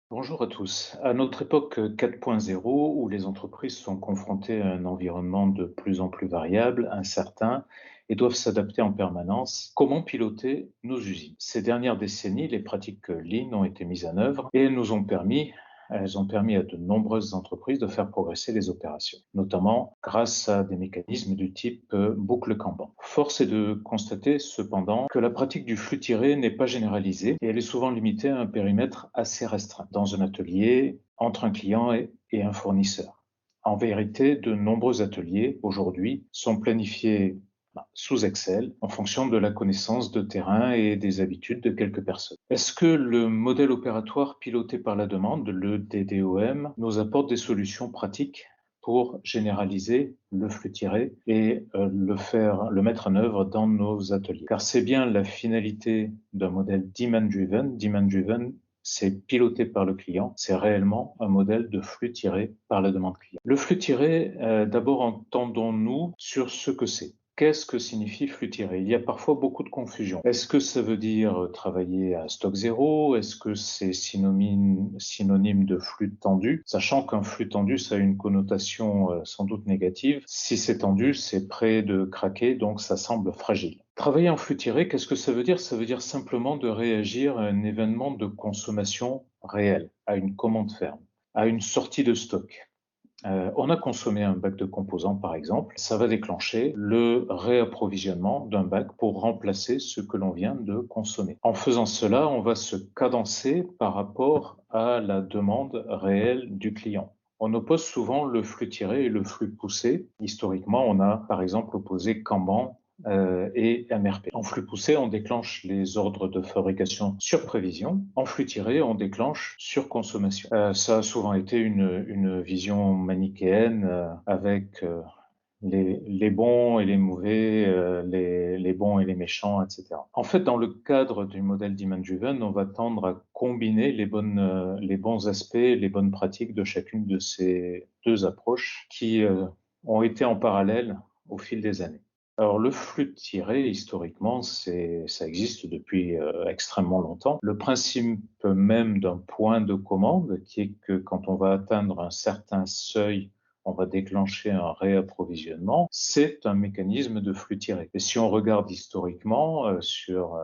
Bonjour à tous. À notre époque 4.0, où les entreprises sont confrontées à un environnement de plus en plus variable, incertain, et doivent s'adapter en permanence, comment piloter nos usines? Ces dernières décennies, les pratiques Lean ont été mises en œuvre et elles ont permis à de nombreuses entreprises de faire progresser les opérations, notamment grâce à des mécanismes du type boucle Kanban. Force est de constater cependant que la pratique du flux tiré n'est pas généralisée et elle est souvent limitée à un périmètre assez restreint, dans un atelier, entre un client et un fournisseur. En vérité, de nombreux ateliers aujourd'hui sont planifiés sous Excel en fonction de la connaissance de terrain et des habitudes de quelques personnes. Est-ce que le modèle opératoire piloté par la demande, le DDOM, nous apporte des solutions pratiques pour généraliser le flux tiré et le mettre en œuvre dans nos ateliers? Car c'est bien la finalité d'un modèle demand-driven. Demand-driven, c'est piloté par le client, c'est réellement un modèle de flux tiré par la demande client. Le flux tiré, d'abord entendons-nous sur ce que c'est. Qu'est-ce que signifie flux tiré? Il y a parfois beaucoup de confusion. Est-ce que ça veut dire travailler à stock zéro? Est-ce que c'est synonyme de flux tendu? Sachant qu'un flux tendu, ça a une connotation sans doute négative. Si c'est tendu, c'est près de craquer, donc ça semble fragile. Travailler en flux tiré, qu'est-ce que ça veut dire? Ça veut dire simplement de réagir à un événement de consommation réel, à une commande ferme, à une sortie de stock. On a consommé un bac de composants, par exemple, ça va déclencher le réapprovisionnement d'un bac pour remplacer ce que l'on vient de consommer. En faisant cela, on va se cadencer par rapport à la demande réelle du client. On oppose souvent le flux tiré et le flux poussé. Historiquement, on a par exemple opposé Kanban et MRP. En flux poussé, on déclenche les ordres de fabrication sur prévision. En flux tiré, on déclenche sur consommation. Ça a souvent été une vision manichéenne avec les bons et les mauvais, les bons et les méchants, etc. En fait, dans le cadre du modèle Demand-Driven, on va tendre à combiner les bons aspects, les bonnes pratiques de chacune de ces deux approches qui ont été en parallèle au fil des années. Alors le flux tiré, historiquement, ça existe depuis extrêmement longtemps. Le principe même d'un point de commande, qui est que quand on va atteindre un certain seuil, on va déclencher un réapprovisionnement, c'est un mécanisme de flux tiré. Et si on regarde historiquement sur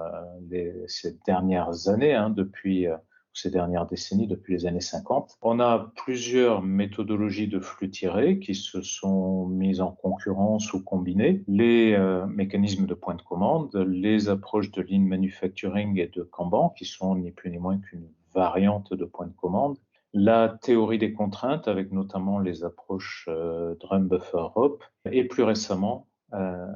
ces dernières années, depuis ces dernières décennies, depuis les années 50. On a plusieurs méthodologies de flux tiré qui se sont mises en concurrence ou combinées. Les mécanismes de point de commande, les approches de lean manufacturing et de Kanban, qui sont ni plus ni moins qu'une variante de point de commande, la théorie des contraintes, avec notamment les approches Drum Buffer Hop, et plus récemment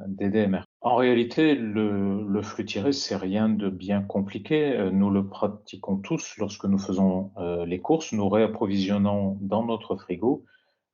DDMR. En réalité, le flux tiré, c'est rien de bien compliqué. Nous le pratiquons tous lorsque nous faisons les courses. Nous réapprovisionnons dans notre frigo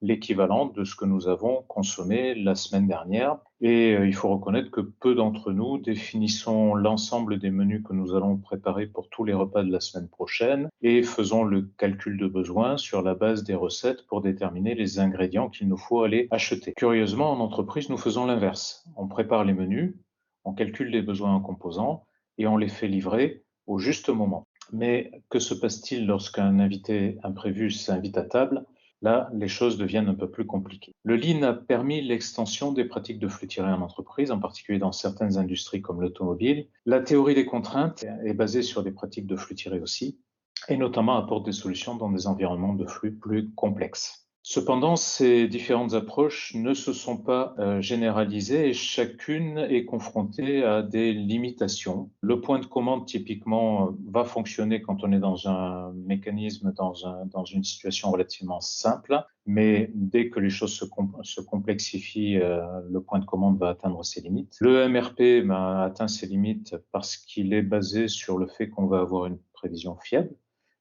l'équivalent de ce que nous avons consommé la semaine dernière. Et il faut reconnaître que peu d'entre nous définissons l'ensemble des menus que nous allons préparer pour tous les repas de la semaine prochaine et faisons le calcul de besoins sur la base des recettes pour déterminer les ingrédients qu'il nous faut aller acheter. Curieusement, en entreprise, nous faisons l'inverse. On prépare les menus, on calcule les besoins en composants et on les fait livrer au juste moment. Mais que se passe-t-il lorsqu'un invité imprévu s'invite à table? Là, les choses deviennent un peu plus compliquées. Le Lean a permis l'extension des pratiques de flux tiré en entreprise, en particulier dans certaines industries comme l'automobile. La théorie des contraintes est basée sur des pratiques de flux tiré aussi, et notamment apporte des solutions dans des environnements de flux plus complexes. Cependant, ces différentes approches ne se sont pas généralisées et chacune est confrontée à des limitations. Le point de commande, typiquement, va fonctionner quand on est dans un mécanisme, dans une situation relativement simple, mais dès que les choses se complexifient, le point de commande va atteindre ses limites. Le MRP atteint ses limites parce qu'il est basé sur le fait qu'on va avoir une prévision fiable.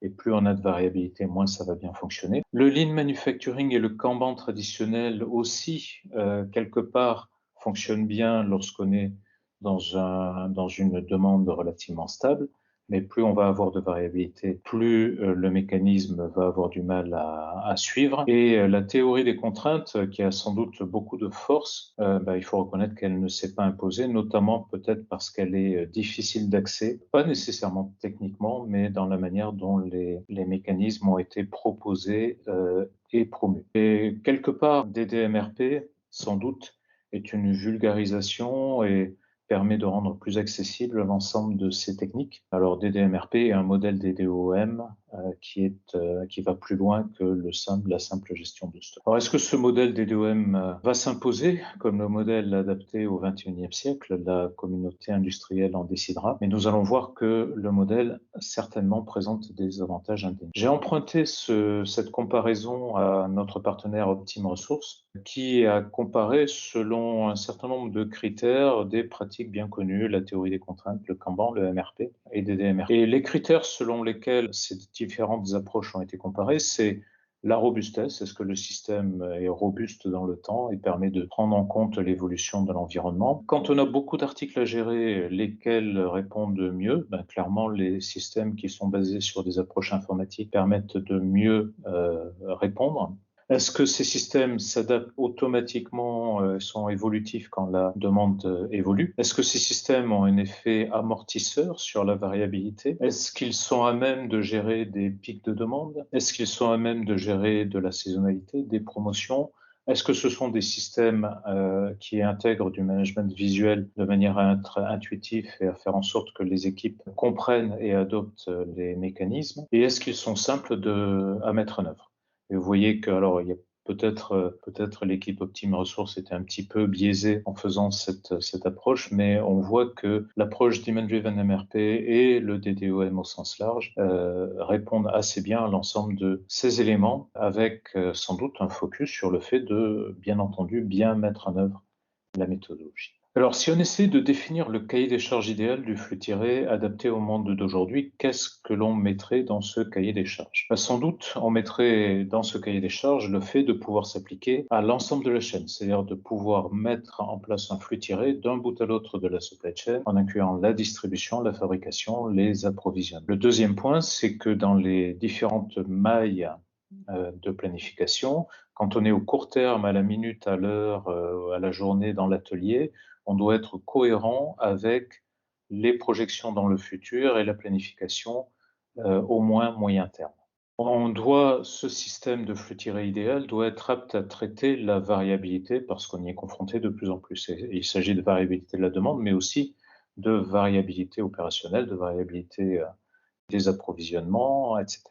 Et plus on a de variabilité, moins ça va bien fonctionner. Le lean manufacturing et le Kanban traditionnel aussi, quelque part, fonctionnent bien lorsqu'on est dans une demande relativement stable. mais plus on va avoir de variabilité, plus le mécanisme va avoir du mal à suivre. Et la théorie des contraintes, qui a sans doute beaucoup de force, il faut reconnaître qu'elle ne s'est pas imposée, notamment peut-être parce qu'elle est difficile d'accès, pas nécessairement techniquement, mais dans la manière dont les mécanismes ont été proposés et promus. Et quelque part, DDMRP, sans doute, est une vulgarisation et permet de rendre plus accessible l'ensemble de ces techniques. Alors DDMRP est un modèle DDoM qui va plus loin que la simple gestion de stock. Alors est-ce que ce modèle DDoM va s'imposer comme le modèle adapté au XXIe siècle? La communauté industrielle en décidera, mais nous allons voir que le modèle certainement présente des avantages indéniables. J'ai emprunté cette comparaison à notre partenaire Optime Resources, qui a comparé selon un certain nombre de critères des pratiques bien connues, la théorie des contraintes, le Kanban, le MRP et DDMRP. Et les critères selon lesquels ces différentes approches ont été comparées, c'est la robustesse, est-ce que le système est robuste dans le temps et permet de prendre en compte l'évolution de l'environnement? Quand on a beaucoup d'articles à gérer, lesquels répondent mieux? Clairement, les systèmes qui sont basés sur des approches informatiques permettent de mieux répondre. Est-ce que ces systèmes s'adaptent automatiquement, sont évolutifs quand la demande évolue? Est-ce que ces systèmes ont un effet amortisseur sur la variabilité? Est-ce qu'ils sont à même de gérer des pics de demande? Est-ce qu'ils sont à même de gérer de la saisonnalité, des promotions? Est-ce que ce sont des systèmes qui intègrent du management visuel de manière à être intuitif et à faire en sorte que les équipes comprennent et adoptent les mécanismes? Et est-ce qu'ils sont simples à mettre en œuvre? Et vous voyez que, alors, il y a peut-être l'équipe Optime Resources était un petit peu biaisée en faisant cette approche, mais on voit que l'approche Demand Driven MRP et le DDoM au sens large répondent assez bien à l'ensemble de ces éléments, avec sans doute un focus sur le fait de, bien entendu, bien mettre en œuvre la méthodologie. Alors, si on essaie de définir le cahier des charges idéal du flux tiré adapté au monde d'aujourd'hui, qu'est-ce que l'on mettrait dans ce cahier des charges? Sans doute, on mettrait dans ce cahier des charges le fait de pouvoir s'appliquer à l'ensemble de la chaîne, c'est-à-dire de pouvoir mettre en place un flux tiré d'un bout à l'autre de la supply chain, en incluant la distribution, la fabrication, les approvisionnements. Le deuxième point, c'est que dans les différentes mailles de planification, quand on est au court terme, à la minute, à l'heure, à la journée dans l'atelier, on doit être cohérent avec les projections dans le futur et la planification au moins moyen terme. Ce système de flux tiré idéal doit être apte à traiter la variabilité parce qu'on y est confronté de plus en plus. Et il s'agit de variabilité de la demande, mais aussi de variabilité opérationnelle, de variabilité des approvisionnements, etc.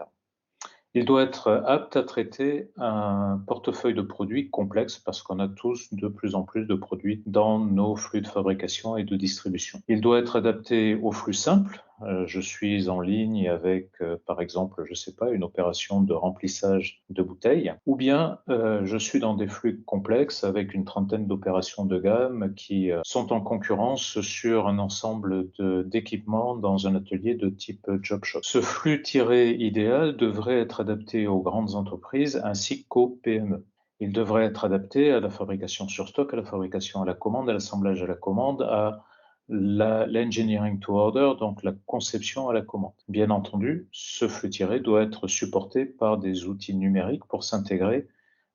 Il doit être apte à traiter un portefeuille de produits complexe parce qu'on a tous de plus en plus de produits dans nos flux de fabrication et de distribution. Il doit être adapté aux flux simples. Je suis en ligne avec, par exemple, je sais pas, une opération de remplissage de bouteilles, ou bien je suis dans des flux complexes avec une trentaine d'opérations de gamme qui sont en concurrence sur un ensemble d'équipements dans un atelier de type job shop. Ce flux tiré idéal devrait être adapté aux grandes entreprises ainsi qu'aux PME. Il devrait être adapté à la fabrication sur stock, à la fabrication à la commande, à l'assemblage à la commande, à l'engineering to order, donc la conception à la commande. Bien entendu, ce flux tiré doit être supporté par des outils numériques pour s'intégrer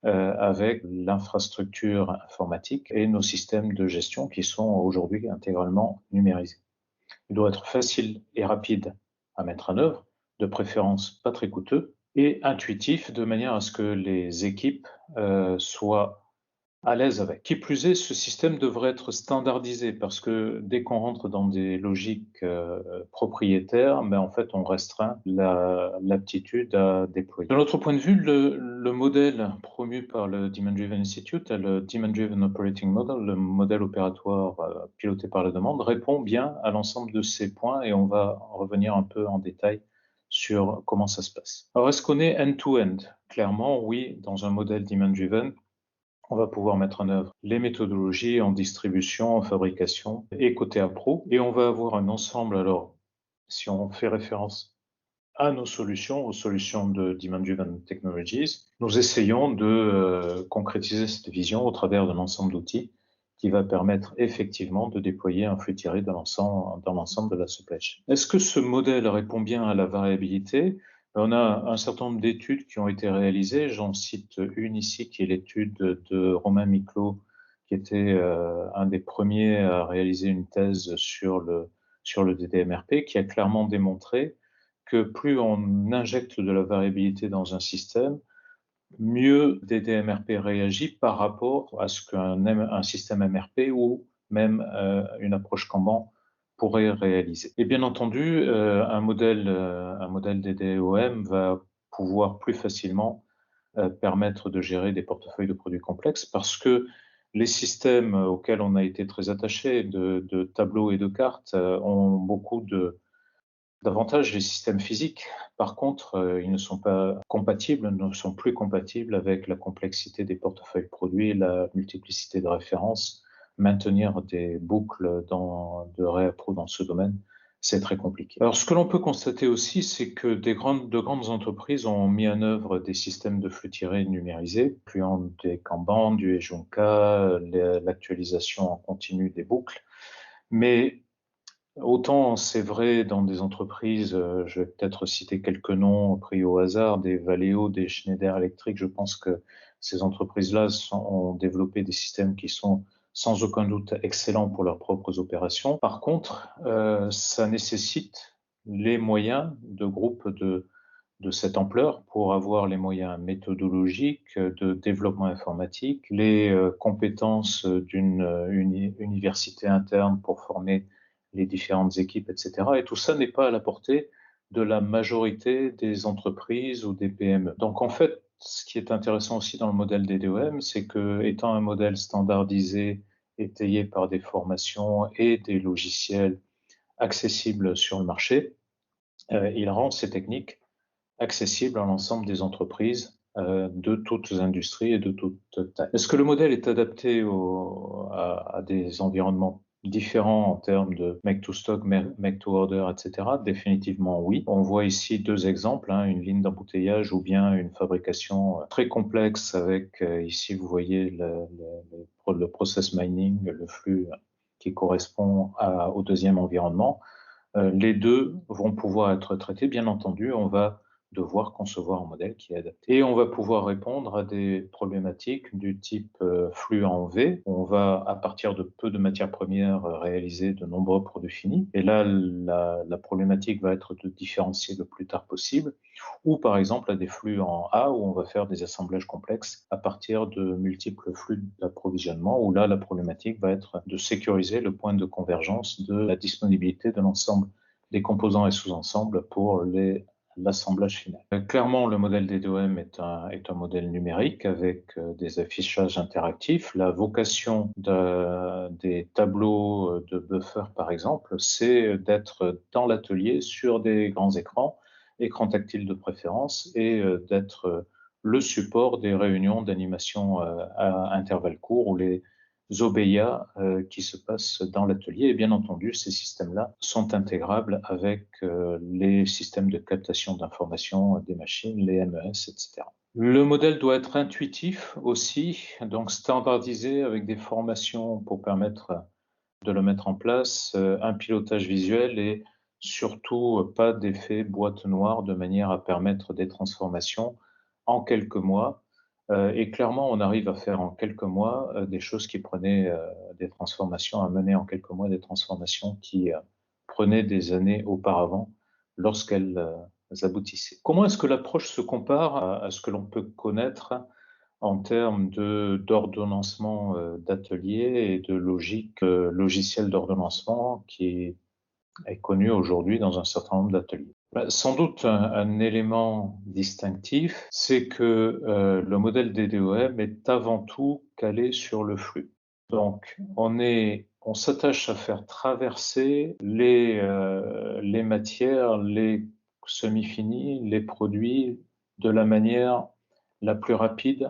avec l'infrastructure informatique et nos systèmes de gestion qui sont aujourd'hui intégralement numérisés. Il doit être facile et rapide à mettre en œuvre, de préférence pas très coûteux, et intuitif de manière à ce que les équipes soient à l'aise avec. Qui plus est, ce système devrait être standardisé parce que dès qu'on rentre dans des logiques propriétaires, en fait, on restreint l'aptitude à déployer. De notre point de vue, le modèle promu par le Demand Driven Institute, le Demand Driven Operating Model, le modèle opératoire piloté par la demande, répond bien à l'ensemble de ces points et on va revenir un peu en détail sur comment ça se passe. Alors, est-ce qu'on est end-to-end? Clairement, oui, dans un modèle Demand Driven, on va pouvoir mettre en œuvre les méthodologies en distribution, en fabrication et côté appro. Et on va avoir un ensemble, alors, si on fait référence à nos solutions, aux solutions de Demand Driven Technologies, nous essayons de concrétiser cette vision au travers d'un ensemble d'outils qui va permettre effectivement de déployer un flux tiré dans l'ensemble de la supply chain. Est-ce que ce modèle répond bien à la variabilité? On a un certain nombre d'études qui ont été réalisées. J'en cite une ici qui est l'étude de Romain Miclot, qui était un des premiers à réaliser une thèse sur le DDMRP, qui a clairement démontré que plus on injecte de la variabilité dans un système, mieux DDMRP réagit par rapport à ce qu'un système MRP ou même une approche Kanban pourrait réaliser. Et bien entendu, un modèle DDOM va pouvoir plus facilement permettre de gérer des portefeuilles de produits complexes parce que les systèmes auxquels on a été très attaché de tableaux et de cartes ont beaucoup davantage les systèmes physiques. Par contre, ils ne sont plus compatibles avec la complexité des portefeuilles produits, la multiplicité de références. Maintenir des boucles de réappro dans ce domaine, c'est très compliqué. Alors, ce que l'on peut constater aussi, c'est que de grandes entreprises ont mis en œuvre des systèmes de flux tirés numérisés, incluant des Kanban, du Heijunka, l'actualisation en continu des boucles. Mais autant c'est vrai dans des entreprises, je vais peut-être citer quelques noms pris au hasard, des Valeo, des Schneider Electric. Je pense que ces entreprises-là ont développé des systèmes qui sont sans aucun doute excellents pour leurs propres opérations. Par contre, ça nécessite les moyens de groupes de cette ampleur pour avoir les moyens méthodologiques, de développement informatique, les compétences d'une université interne pour former les différentes équipes, etc. Et tout ça n'est pas à la portée de la majorité des entreprises ou des PME. Donc en fait, ce qui est intéressant aussi dans le modèle des DOM, c'est que étant un modèle standardisé, étayé par des formations et des logiciels accessibles sur le marché, il rend ces techniques accessibles à l'ensemble des entreprises de toutes industries et de toutes tailles. Est-ce que le modèle est adapté à des environnements différents en termes de make to stock, make to order, etc.? Définitivement oui. On voit ici deux exemples, hein, une ligne d'embouteillage ou bien une fabrication très complexe avec, ici vous voyez le process mining, le flux qui correspond au deuxième environnement. Les deux vont pouvoir être traités. Bien entendu, on va devoir concevoir un modèle qui est adapté. Et on va pouvoir répondre à des problématiques du type flux en V. On va, à partir de peu de matières premières, réaliser de nombreux produits finis. Et là, la problématique va être de différencier le plus tard possible. Ou par exemple à des flux en A où on va faire des assemblages complexes à partir de multiples flux d'approvisionnement, où là, la problématique va être de sécuriser le point de convergence de la disponibilité de l'ensemble des composants et sous-ensembles pour l'assemblage final. Clairement, le modèle DDOM est un modèle numérique avec des affichages interactifs. La vocation des tableaux de buffer, par exemple, c'est d'être dans l'atelier sur des grands écrans tactiles de préférence, et d'être le support des réunions d'animation à intervalles courts ou les OBEIA qui se passent dans l'atelier. Et bien entendu, ces systèmes-là sont intégrables avec les systèmes de captation d'informations des machines, les MES, etc. Le modèle doit être intuitif aussi, donc standardisé avec des formations pour permettre de le mettre en place, un pilotage visuel et surtout pas d'effet boîte noire de manière à permettre des transformations en quelques mois. Et clairement, on arrive à faire en quelques mois des choses qui prenaient des transformations, à mener en quelques mois des transformations qui prenaient des années auparavant lorsqu'elles aboutissaient. Comment est-ce que l'approche se compare à ce que l'on peut connaître en termes d'ordonnancement d'ateliers et de logique logicielle d'ordonnancement qui est connu aujourd'hui dans un certain nombre d'ateliers? Sans doute un élément distinctif, c'est que le modèle DDOM est avant tout calé sur le flux. Donc, on s'attache à faire traverser les matières, les semi-finis, les produits de la manière la plus rapide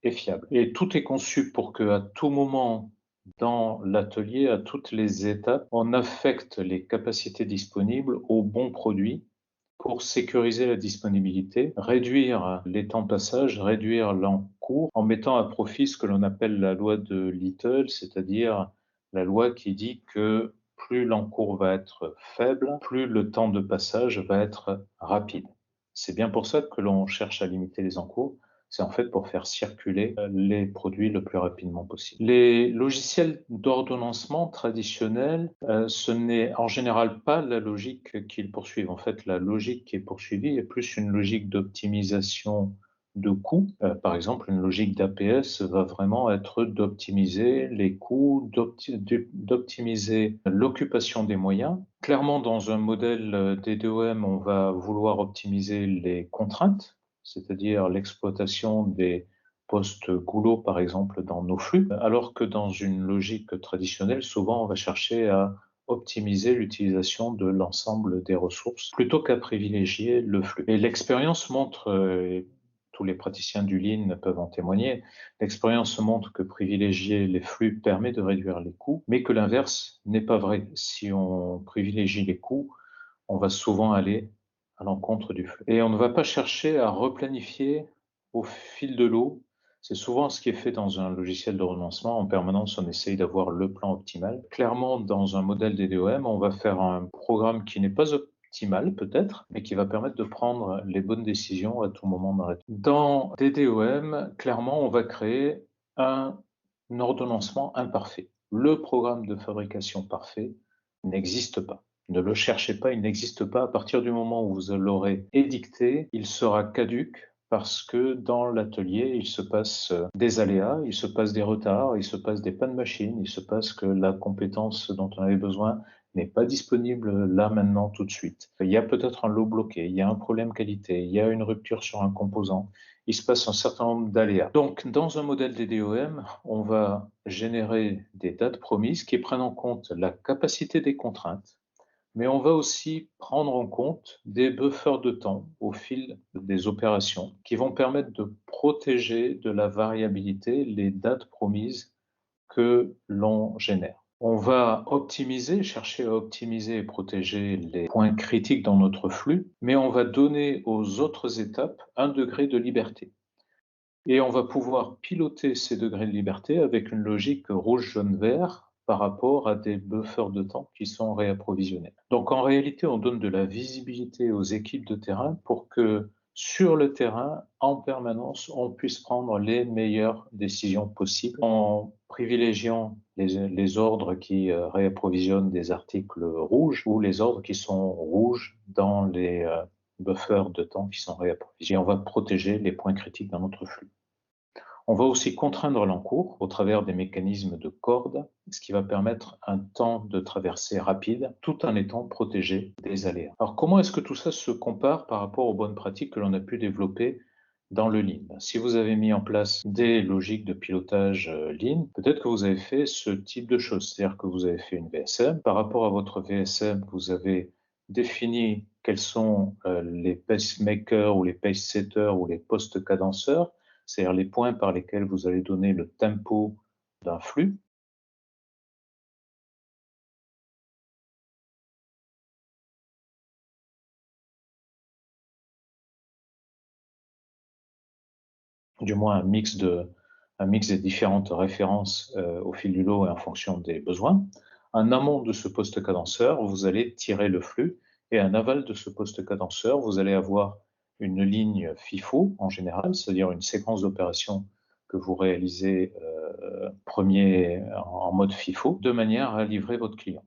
et fiable. Et tout est conçu pour que, à tout moment dans l'atelier, à toutes les étapes, on affecte les capacités disponibles au bon produit pour sécuriser la disponibilité, réduire les temps de passage, réduire l'encours l'encours en mettant à profit ce que l'on appelle la loi de Little, c'est-à-dire la loi qui dit que plus l'encours va être faible, plus le temps de passage va être rapide. C'est bien pour ça que l'on cherche à limiter les encours. C'est en fait pour faire circuler les produits le plus rapidement possible. Les logiciels d'ordonnancement traditionnels, ce n'est en général pas la logique qu'ils poursuivent. En fait, la logique qui est poursuivie est plus une logique d'optimisation de coûts. Par exemple, une logique d'APS va vraiment être d'optimiser les coûts, d'optimiser l'occupation des moyens. Clairement, dans un modèle DDoM, on va vouloir optimiser les contraintes, c'est-à-dire l'exploitation des postes goulot, par exemple, dans nos flux, alors que dans une logique traditionnelle, souvent, on va chercher à optimiser l'utilisation de l'ensemble des ressources plutôt qu'à privilégier le flux. Et l'expérience montre, tous les praticiens du Lean peuvent en témoigner, l'expérience montre que privilégier les flux permet de réduire les coûts, mais que l'inverse n'est pas vrai. Si on privilégie les coûts, on va souvent aller à l'encontre du flux. Et on ne va pas chercher à replanifier au fil de l'eau. C'est souvent ce qui est fait dans un logiciel de renoncement. En permanence, on essaye d'avoir le plan optimal. Clairement, dans un modèle DDoM, on va faire un programme qui n'est pas optimal peut-être, mais qui va permettre de prendre les bonnes décisions à tout moment dans la vie. Dans DDoM, clairement, on va créer un ordonnancement imparfait. Le programme de fabrication parfait n'existe pas. Ne le cherchez pas, il n'existe pas. À partir du moment où vous l'aurez édicté, il sera caduc parce que dans l'atelier, il se passe des aléas, il se passe des retards, il se passe des pannes machines, il se passe que la compétence dont on avait besoin n'est pas disponible là, maintenant, tout de suite. Il y a peut-être un lot bloqué, il y a un problème qualité, il y a une rupture sur un composant, il se passe un certain nombre d'aléas. Donc, dans un modèle DDoM, on va générer des dates promises qui prennent en compte la capacité des contraintes, mais on va aussi prendre en compte des buffers de temps au fil des opérations qui vont permettre de protéger de la variabilité les dates promises que l'on génère. On va optimiser, chercher à optimiser et protéger les points critiques dans notre flux, mais on va donner aux autres étapes un degré de liberté. Et on va pouvoir piloter ces degrés de liberté avec une logique rouge, jaune, vert par rapport à des buffers de temps qui sont réapprovisionnés. Donc en réalité, on donne de la visibilité aux équipes de terrain pour que sur le terrain, en permanence, on puisse prendre les meilleures décisions possibles en privilégiant les ordres qui réapprovisionnent des articles rouges ou les ordres qui sont rouges dans les buffers de temps qui sont réapprovisionnés. Et on va protéger les points critiques dans notre flux. On va aussi contraindre l'encours au travers des mécanismes de corde, ce qui va permettre un temps de traversée rapide tout en étant protégé des aléas. Alors comment est-ce que tout ça se compare par rapport aux bonnes pratiques que l'on a pu développer dans le Lean? Si vous avez mis en place des logiques de pilotage Lean, peut-être que vous avez fait ce type de choses, c'est-à-dire que vous avez fait une VSM. Par rapport à votre VSM, vous avez défini quels sont les pacemakers ou les pace-setters ou les post-cadenceurs, c'est-à-dire les points par lesquels vous allez donner le tempo d'un flux. Du moins un mix des différentes références au fil du lot et en fonction des besoins. En amont de ce poste cadenceur, vous allez tirer le flux et en aval de ce poste cadenceur, vous allez avoir une ligne FIFO en général, c'est-à-dire une séquence d'opérations que vous réalisez en mode FIFO, de manière à livrer votre client.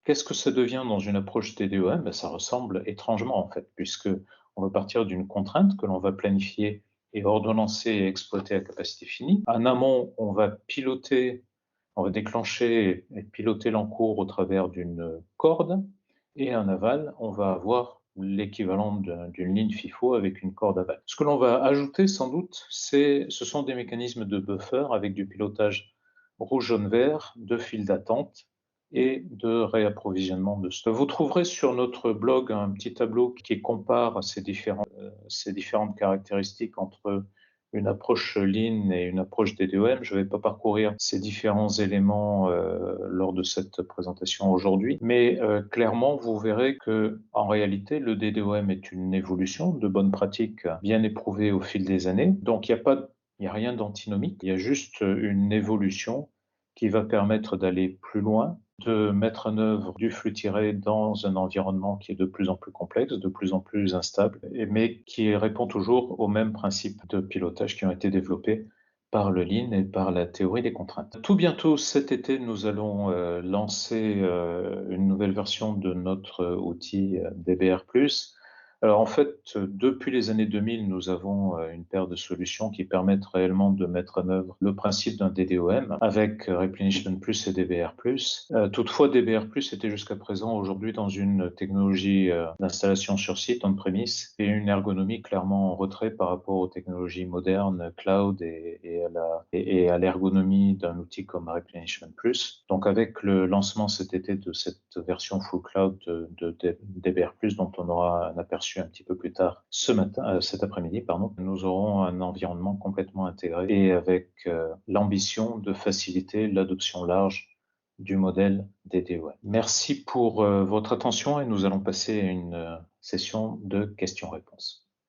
Qu'est-ce que ça devient dans une approche TDEM? Ben, ça ressemble étrangement en fait, puisque on va partir d'une contrainte que l'on va planifier et ordonnancer et exploiter à capacité finie. En amont, on va piloter, on va déclencher et piloter l'encours au travers d'une corde, et en aval, on va avoir l'équivalent d'une ligne FIFO avec une corde aval. Ce que l'on va ajouter sans doute, ce sont des mécanismes de buffer avec du pilotage rouge, jaune, vert, de fil d'attente et de réapprovisionnement de stock. Vous trouverez sur notre blog un petit tableau qui compare ces différentes caractéristiques entre une approche Lean et une approche DDoM. Je ne vais pas parcourir ces différents éléments lors de cette présentation aujourd'hui, mais clairement, vous verrez que en réalité, le DDoM est une évolution de bonnes pratiques bien éprouvées au fil des années. Donc, il Il n'y a rien d'antinomique, il y a juste une évolution qui va permettre d'aller plus loin, de mettre en œuvre du flux tiré dans un environnement qui est de plus en plus complexe, de plus en plus instable, mais qui répond toujours aux mêmes principes de pilotage qui ont été développés par le Lean et par la théorie des contraintes. Tout bientôt cet été, nous allons lancer une nouvelle version de notre outil DBR+. Alors en fait, depuis les années 2000, nous avons une paire de solutions qui permettent réellement de mettre en œuvre le principe d'un DDoM avec Replenishment Plus et DBR+. Toutefois, DBR+ était jusqu'à présent aujourd'hui dans une technologie d'installation sur site, on-premise, et une ergonomie clairement en retrait par rapport aux technologies modernes, cloud et à l'ergonomie d'un outil comme Replenishment Plus. Donc avec le lancement cet été de cette version full cloud de DBR+, dont on aura un aperçu un petit peu plus tard cet après-midi, pardon, nous aurons un environnement complètement intégré et avec l'ambition de faciliter l'adoption large du modèle DDoM. Merci pour votre attention et nous allons passer à une session de questions-réponses.